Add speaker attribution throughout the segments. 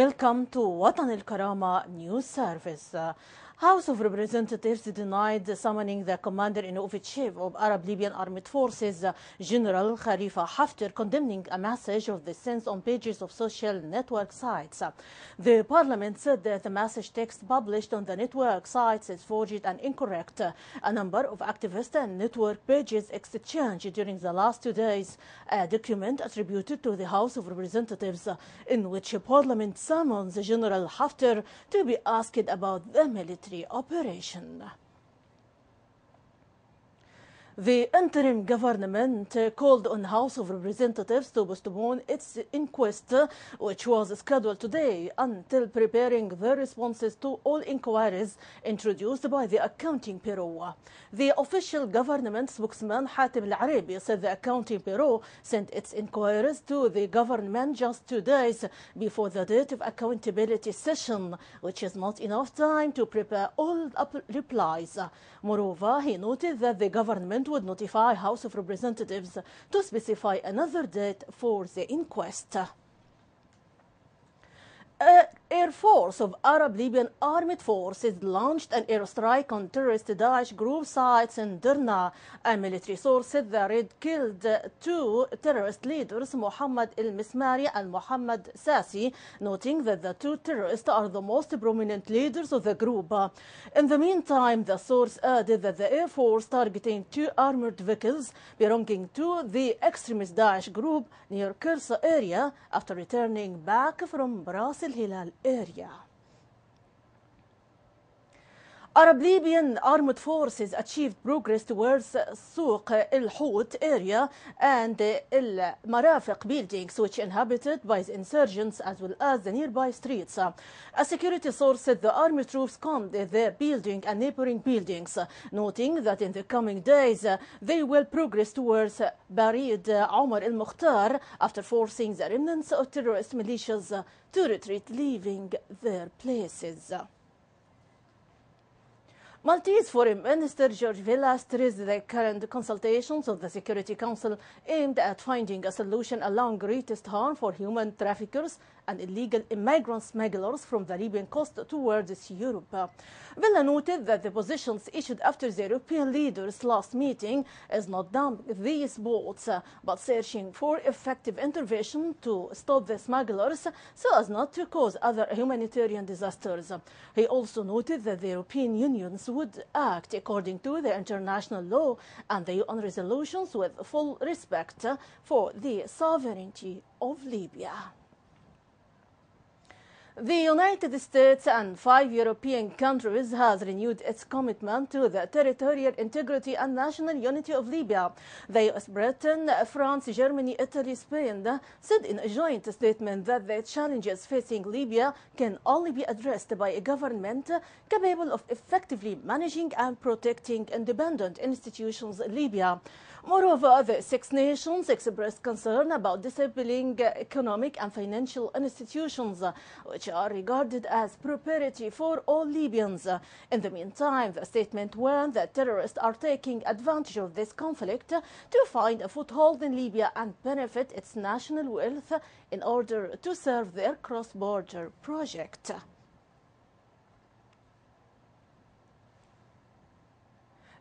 Speaker 1: Welcome to Watan al-Karama News Service. House of Representatives denied summoning the Commander-in-Chief of Arab Libyan Armed Forces, General Khalifa Haftar, condemning a message of the sins on pages of social network sites. The parliament said that the message text published on the network sites is forged and incorrect. A number of activist and network pages exchanged during the last 2 days a document attributed to the House of Representatives in which Parliament summons General Haftar to be asked about the military operation. The interim government called on House of Representatives to postpone its inquest, which was scheduled today, until preparing the responses to all inquiries introduced by the Accounting Bureau. The official government spokesman Hatim Al-Arabi said the Accounting Bureau sent its inquiries to the government just 2 days before the date of accountability session, which is not enough time to prepare all replies. Moreover, he noted that the government would notify House of Representatives to specify another date for the inquest. Air Force of Arab Libyan Armed Forces launched an airstrike on terrorist Daesh group sites in Derna. A military source said the raid killed 2 terrorist leaders, Mohammed El-Mismari and Mohammed Sasi, noting that the 2 terrorists are the most prominent leaders of the group. In the meantime, the source added that the Air Force targeting 2 armored vehicles belonging to the extremist Daesh group near Kirsa area after returning back from Ras al-Hilal area. Arab Libyan Armed Forces achieved progress towards Souq el-Hout area and el-Marafiq buildings, which inhabited by the insurgents as well as the nearby streets. A security source said the army troops combed the building and neighboring buildings, noting that in the coming days they will progress towards Barid Omar el-Mukhtar after forcing the remnants of terrorist militias to retreat, leaving their places. Maltese Foreign Minister George Vella stressed the current consultations of the Security Council aimed at finding a solution allowing greatest harm for human traffickers and illegal immigrant smugglers from the Libyan coast towards Europe. Vella noted that the positions issued after the European leaders' last meeting is not dump these boats, but searching for effective intervention to stop the smugglers so as not to cause other humanitarian disasters. He also noted that the European Union would act according to the international law and the UN resolutions with full respect for the sovereignty of Libya. The United States and 5 European countries has renewed its commitment to the territorial integrity and national unity of Libya. The US, Britain, France, Germany, Italy, Spain said in a joint statement that the challenges facing Libya can only be addressed by a government capable of effectively managing and protecting independent institutions in Libya. Moreover, the 6 nations expressed concern about disabling economic and financial institutions, which are regarded as propriety for all Libyans. In the meantime, the statement warned that terrorists are taking advantage of this conflict to find a foothold in Libya and benefit its national wealth in order to serve their cross-border project.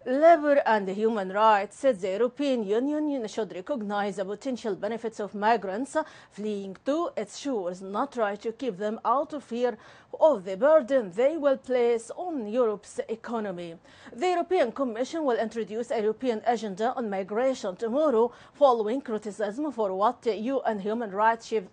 Speaker 1: Labour and Human Rights said the European Union should recognize the potential benefits of migrants fleeing to its shores, not try to keep them out of fear of the burden they will place on Europe's economy. The European Commission will introduce a European agenda on migration tomorrow, following criticism for what UN Human Rights Chief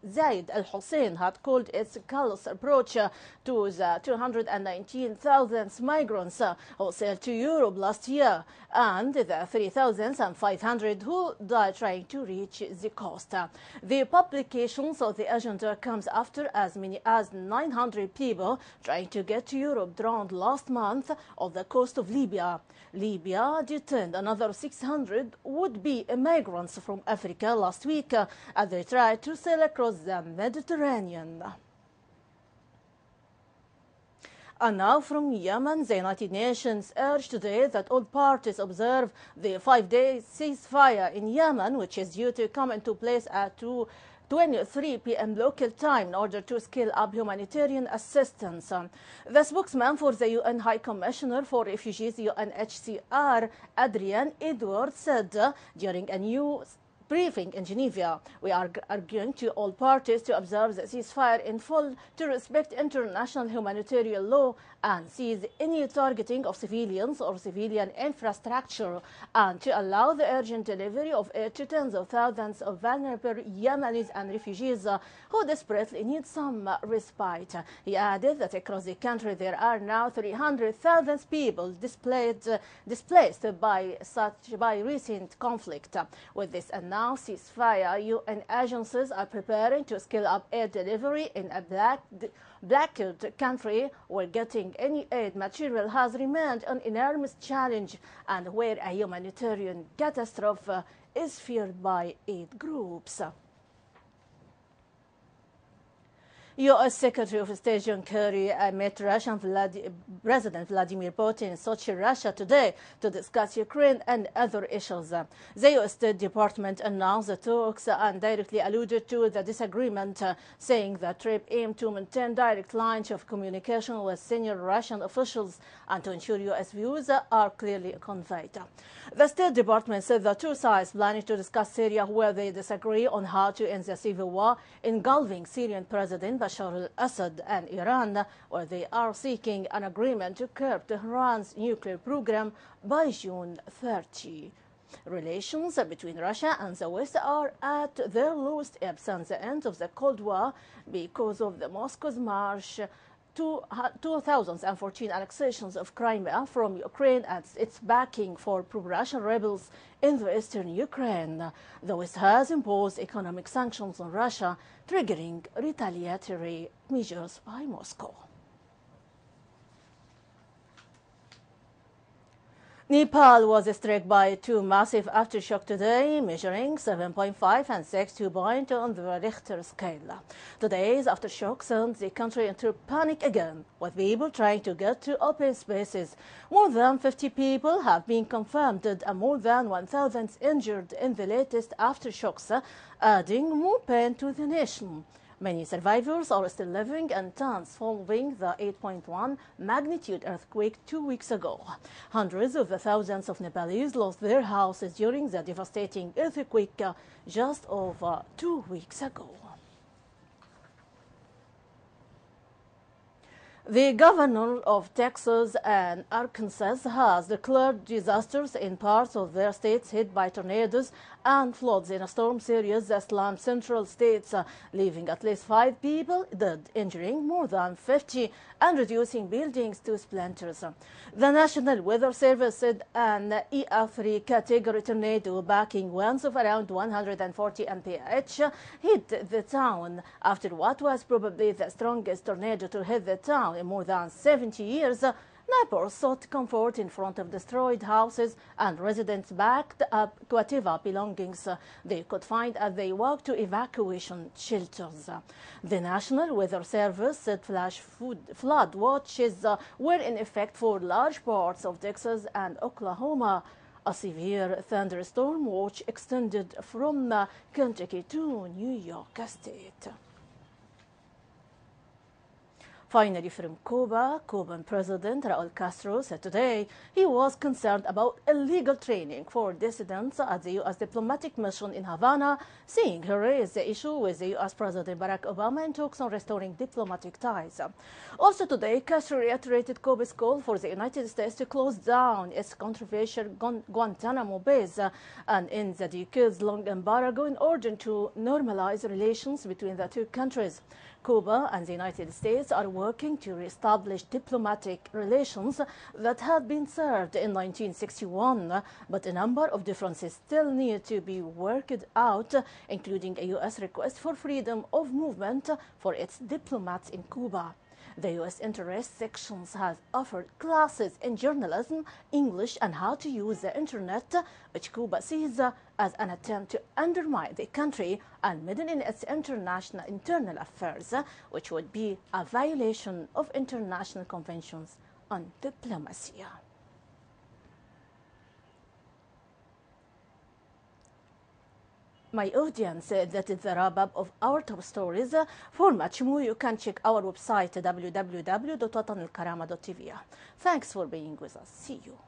Speaker 1: Zaid al-Hussein had called its callous approach to the 219,000 migrants who sailed to Europe last year and the 3,500 who died trying to reach the coast. The publications of the agenda comes after as many as 900 people trying to get to Europe drowned last month off the coast of Libya. Libya detained another 600 would-be immigrants from Africa last week as they tried to sail across the Mediterranean. And now from Yemen, the United Nations urged today that all parties observe the 5-day ceasefire in Yemen, which is due to come into place at 2 23 p.m. local time in order to scale up humanitarian assistance. The spokesman for the UN High Commissioner for Refugees, UNHCR, Adrian Edwards, said during a news briefing in Geneva, "We are arguing to all parties to observe the ceasefire in full, to respect international humanitarian law and cease any targeting of civilians or civilian infrastructure, and to allow the urgent delivery of aid to tens of thousands of vulnerable Yemenis and refugees who desperately need some respite." He added that across the country there are now 300,000 people displaced by recent conflict. With this announced ceasefire, UN agencies are preparing to scale up aid delivery in a blackened country where getting any aid material has remained an enormous challenge and where a humanitarian catastrophe is feared by aid groups. U.S. Secretary of State John Kerry met Russian President Vladimir Putin in Sochi, Russia today to discuss Ukraine and other issues. The U.S. State Department announced the talks and directly alluded to the disagreement, saying the trip aimed to maintain direct lines of communication with senior Russian officials and to ensure U.S. views are clearly conveyed. The State Department said the two sides planning to discuss Syria, where they disagree on how to end the civil war engulfing Syrian President Bashar al-Assad, and Iran, where they are seeking an agreement to curb Tehran's nuclear program by June 30. Relations between Russia and the West are at their lowest ebb since the end of the Cold War because of the Moscow's March 2014 annexations of Crimea from Ukraine and its backing for pro-Russian rebels in the eastern Ukraine. The West has imposed economic sanctions on Russia, triggering retaliatory measures by Moscow. Nepal was struck by two massive aftershocks today, measuring 7.5 and 6.2 points on the Richter scale. Today's aftershock sent the country into panic again, with people trying to get to open spaces. More than 50 people have been confirmed and more than 1,000 injured in the latest aftershocks, adding more pain to the nation. Many survivors are still living in tents following the 8.1 magnitude earthquake 2 weeks ago. Hundreds of thousands of Nepalese lost their houses during the devastating earthquake just over 2 weeks ago. The governor of Texas and Arkansas has declared disasters in parts of their states hit by tornadoes and floods in a storm series that slammed central states, leaving at least 5 people dead, injuring more than 50, and reducing buildings to splinters. The National Weather Service said an EF3 category tornado backing winds of around 140 mph hit the town after what was probably the strongest tornado to hit the town in more than 70 years. Neighbors sought comfort in front of destroyed houses, and residents backed up whatever belongings they could find as they walked to evacuation shelters. The National Weather Service said flash flood watches were in effect for large parts of Texas and Oklahoma. A severe thunderstorm watch extended from Kentucky to New York State. Finally, from Cuba, Cuban President Raul Castro said today he was concerned about illegal training for dissidents at the U.S. diplomatic mission in Havana, saying he raised the issue with the U.S. President Barack Obama in talks on restoring diplomatic ties. Also today, Castro reiterated Cuba's call for the United States to close down its controversial Guantanamo base and end the decades-long embargo in order to normalize relations between the two countries. Cuba and the United States are working to reestablish diplomatic relations that had been severed in 1961, but a number of differences still need to be worked out, including a U.S. request for freedom of movement for its diplomats in Cuba. The U.S. Interest sections has offered classes in journalism, English, and how to use the Internet, which Cuba sees as an attempt to undermine the country and meddle in its internal affairs, which would be a violation of international conventions on diplomacy. My audience, that is the wrap-up of our top stories. For much more, you can check our website www.watanalkarama.tv. Thanks for being with us. See you.